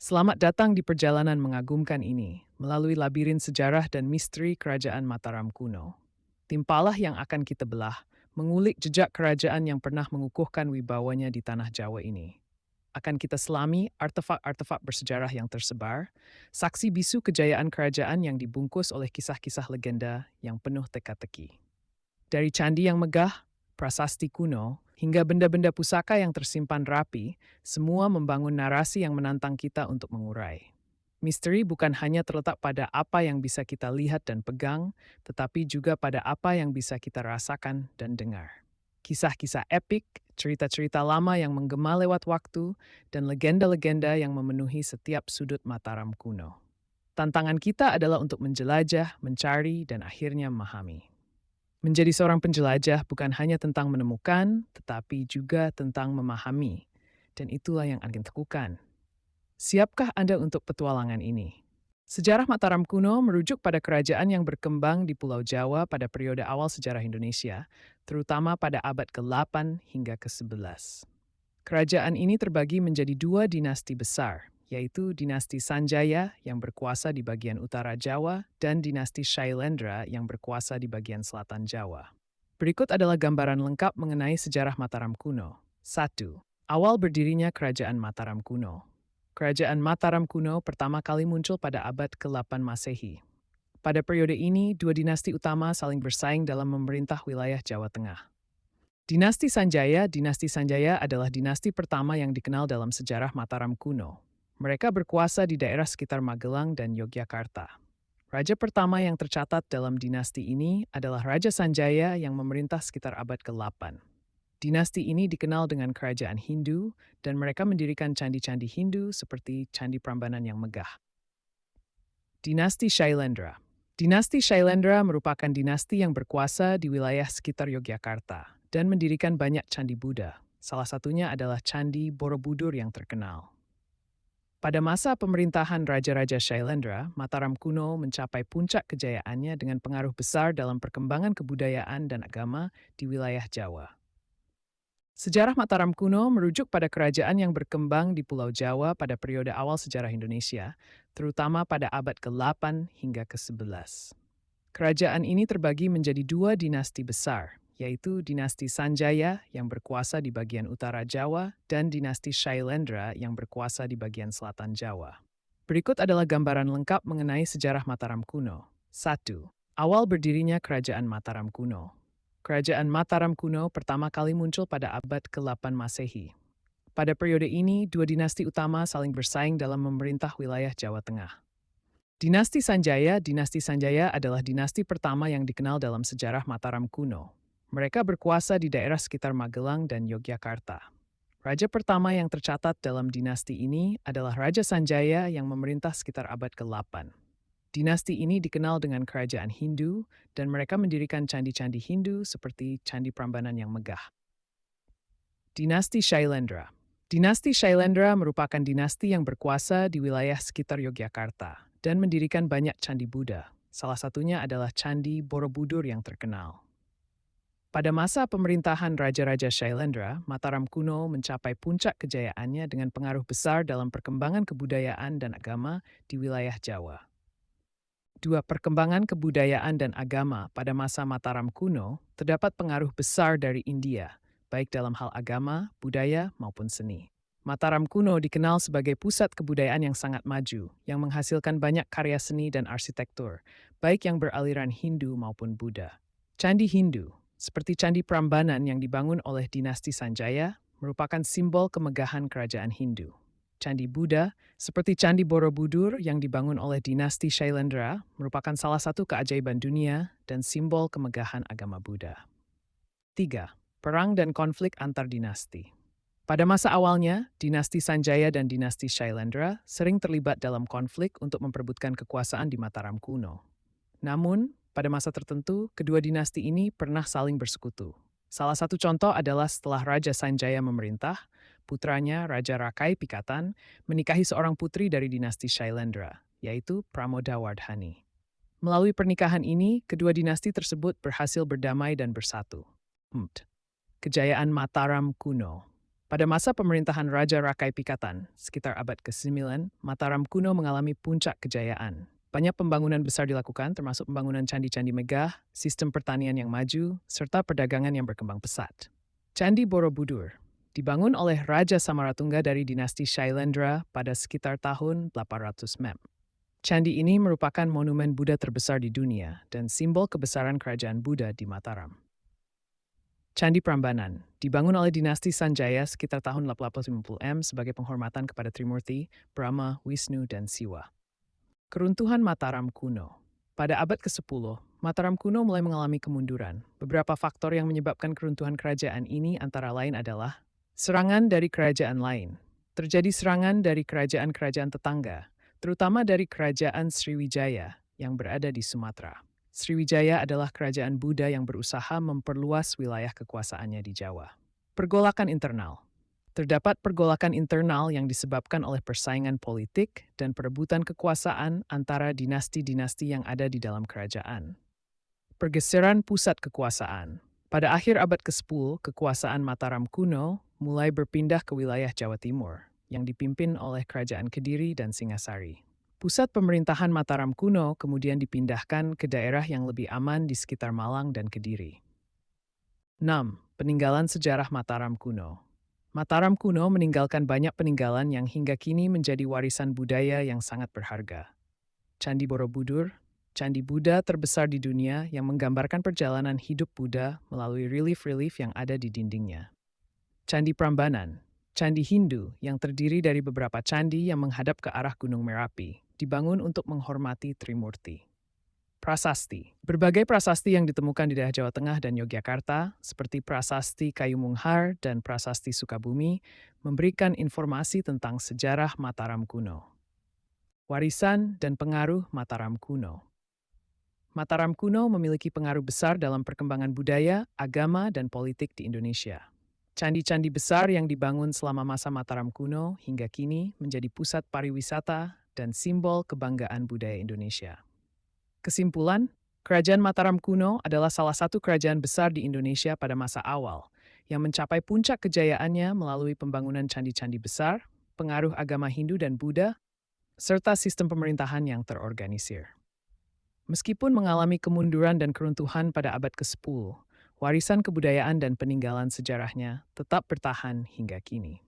Selamat datang di perjalanan mengagumkan ini, melalui labirin sejarah dan misteri kerajaan Mataram kuno. Timpalah yang akan kita belah, mengulik jejak kerajaan yang pernah mengukuhkan wibawanya di tanah Jawa ini. Akan kita selami artefak-artefak bersejarah yang tersebar, saksi bisu kejayaan kerajaan yang dibungkus oleh kisah-kisah legenda yang penuh teka-teki. Dari candi yang megah, prasasti kuno, hingga benda-benda pusaka yang tersimpan rapi, semua membangun narasi yang menantang kita untuk mengurai. Misteri bukan hanya terletak pada apa yang bisa kita lihat dan pegang, tetapi juga pada apa yang bisa kita rasakan dan dengar. Kisah-kisah epik, cerita-cerita lama yang menggema lewat waktu, dan legenda-legenda yang memenuhi setiap sudut Mataram kuno. Tantangan kita adalah untuk menjelajah, mencari, dan akhirnya memahami. Menjadi seorang penjelajah bukan hanya tentang menemukan, tetapi juga tentang memahami. Dan itulah yang akan kita lakukan. Siapkah Anda untuk petualangan ini? Sejarah Mataram kuno merujuk pada kerajaan yang berkembang di Pulau Jawa pada periode awal sejarah Indonesia, terutama pada abad ke-8 hingga ke-11. Kerajaan ini terbagi menjadi dua dinasti besar, yaitu dinasti Sanjaya yang berkuasa di bagian utara Jawa dan dinasti Shailendra yang berkuasa di bagian selatan Jawa. Berikut adalah gambaran lengkap mengenai sejarah Mataram kuno. 1. Awal berdirinya Kerajaan Mataram kuno. Kerajaan Mataram kuno pertama kali muncul pada abad ke-8 Masehi. Pada periode ini, dua dinasti utama saling bersaing dalam memerintah wilayah Jawa Tengah. Dinasti Sanjaya adalah dinasti pertama yang dikenal dalam sejarah Mataram kuno. Mereka berkuasa di daerah sekitar Magelang dan Yogyakarta. Raja pertama yang tercatat dalam dinasti ini adalah Raja Sanjaya yang memerintah sekitar abad ke-8. Dinasti ini dikenal dengan kerajaan Hindu dan mereka mendirikan candi-candi Hindu seperti Candi Prambanan yang megah. Dinasti Shailendra. Dinasti Shailendra merupakan dinasti yang berkuasa di wilayah sekitar Yogyakarta dan mendirikan banyak candi Buddha. Salah satunya adalah Candi Borobudur yang terkenal. Pada masa pemerintahan Raja-Raja Shailendra, Mataram kuno mencapai puncak kejayaannya dengan pengaruh besar dalam perkembangan kebudayaan dan agama di wilayah Jawa. Sejarah Mataram kuno merujuk pada kerajaan yang berkembang di Pulau Jawa pada periode awal sejarah Indonesia, terutama pada abad ke-8 hingga ke-11. Kerajaan ini terbagi menjadi dua dinasti besar, yaitu dinasti Sanjaya yang berkuasa di bagian utara Jawa dan dinasti Shailendra yang berkuasa di bagian selatan Jawa. Berikut adalah gambaran lengkap mengenai sejarah Mataram kuno. 1. Awal berdirinya Kerajaan Mataram kuno. Kerajaan Mataram kuno pertama kali muncul pada abad ke-8 Masehi. Pada periode ini, dua dinasti utama saling bersaing dalam memerintah wilayah Jawa Tengah. Dinasti Sanjaya adalah dinasti pertama yang dikenal dalam sejarah Mataram kuno. Mereka berkuasa di daerah sekitar Magelang dan Yogyakarta. Raja pertama yang tercatat dalam dinasti ini adalah Raja Sanjaya yang memerintah sekitar abad ke-8. Dinasti ini dikenal dengan kerajaan Hindu dan mereka mendirikan candi-candi Hindu seperti Candi Prambanan yang megah. Dinasti Shailendra. Dinasti Shailendra merupakan dinasti yang berkuasa di wilayah sekitar Yogyakarta dan mendirikan banyak candi Buddha. Salah satunya adalah Candi Borobudur yang terkenal. Pada masa pemerintahan Raja-Raja Shailendra, Mataram kuno mencapai puncak kejayaannya dengan pengaruh besar dalam perkembangan kebudayaan dan agama di wilayah Jawa. 2. Perkembangan kebudayaan dan agama pada masa Mataram kuno terdapat pengaruh besar dari India, baik dalam hal agama, budaya, maupun seni. Mataram kuno dikenal sebagai pusat kebudayaan yang sangat maju, yang menghasilkan banyak karya seni dan arsitektur, baik yang beraliran Hindu maupun Buddha. Candi Hindu, seperti Candi Prambanan yang dibangun oleh dinasti Sanjaya, merupakan simbol kemegahan kerajaan Hindu. Candi Buddha, seperti Candi Borobudur yang dibangun oleh dinasti Shailendra, merupakan salah satu keajaiban dunia dan simbol kemegahan agama Buddha. 3. Perang dan konflik antar dinasti. Pada masa awalnya, dinasti Sanjaya dan dinasti Shailendra sering terlibat dalam konflik untuk memperebutkan kekuasaan di Mataram kuno. Namun, pada masa tertentu, kedua dinasti ini pernah saling bersekutu. Salah satu contoh adalah setelah Raja Sanjaya memerintah, putranya Raja Rakai Pikatan menikahi seorang putri dari dinasti Shailendra, yaitu Pramodawardhani. Melalui pernikahan ini, kedua dinasti tersebut berhasil berdamai dan bersatu. 4. Kejayaan Mataram kuno. Pada masa pemerintahan Raja Rakai Pikatan, sekitar abad ke-9, Mataram kuno mengalami puncak kejayaan. Banyak pembangunan besar dilakukan, termasuk pembangunan candi-candi megah, sistem pertanian yang maju, serta perdagangan yang berkembang pesat. Candi Borobudur dibangun oleh Raja Samaratungga dari dinasti Shailendra pada sekitar tahun 800 Mem. Candi ini merupakan monumen Buddha terbesar di dunia dan simbol kebesaran kerajaan Buddha di Mataram. Candi Prambanan dibangun oleh dinasti Sanjaya sekitar tahun 850 M sebagai penghormatan kepada Trimurti, Brahma, Wisnu, dan Siwa. Keruntuhan Mataram kuno. Pada abad ke-10, Mataram kuno mulai mengalami kemunduran. Beberapa faktor yang menyebabkan keruntuhan kerajaan ini antara lain adalah serangan dari kerajaan lain. Terjadi serangan dari kerajaan-kerajaan tetangga, terutama dari kerajaan Sriwijaya yang berada di Sumatera. Sriwijaya adalah kerajaan Buddha yang berusaha memperluas wilayah kekuasaannya di Jawa. Pergolakan internal. Terdapat pergolakan internal yang disebabkan oleh persaingan politik dan perebutan kekuasaan antara dinasti-dinasti yang ada di dalam kerajaan. Pergeseran pusat kekuasaan. Pada akhir abad ke-10, kekuasaan Mataram kuno mulai berpindah ke wilayah Jawa Timur, yang dipimpin oleh Kerajaan Kediri dan Singasari. Pusat pemerintahan Mataram kuno kemudian dipindahkan ke daerah yang lebih aman di sekitar Malang dan Kediri. 6. Peninggalan sejarah Mataram kuno. Mataram kuno meninggalkan banyak peninggalan yang hingga kini menjadi warisan budaya yang sangat berharga. Candi Borobudur, candi Buddha terbesar di dunia yang menggambarkan perjalanan hidup Buddha melalui relief-relief yang ada di dindingnya. Candi Prambanan, candi Hindu yang terdiri dari beberapa candi yang menghadap ke arah Gunung Merapi, dibangun untuk menghormati Trimurti. Prasasti. Berbagai prasasti yang ditemukan di daerah Jawa Tengah dan Yogyakarta, seperti Prasasti Kayu Munghar dan Prasasti Sukabumi, memberikan informasi tentang sejarah Mataram kuno. Warisan dan pengaruh Mataram kuno. Mataram kuno memiliki pengaruh besar dalam perkembangan budaya, agama, dan politik di Indonesia. Candi-candi besar yang dibangun selama masa Mataram kuno hingga kini menjadi pusat pariwisata dan simbol kebanggaan budaya Indonesia. Kesimpulan, Kerajaan Mataram kuno adalah salah satu kerajaan besar di Indonesia pada masa awal, yang mencapai puncak kejayaannya melalui pembangunan candi-candi besar, pengaruh agama Hindu dan Buddha, serta sistem pemerintahan yang terorganisir. Meskipun mengalami kemunduran dan keruntuhan pada abad ke-10, warisan kebudayaan dan peninggalan sejarahnya tetap bertahan hingga kini.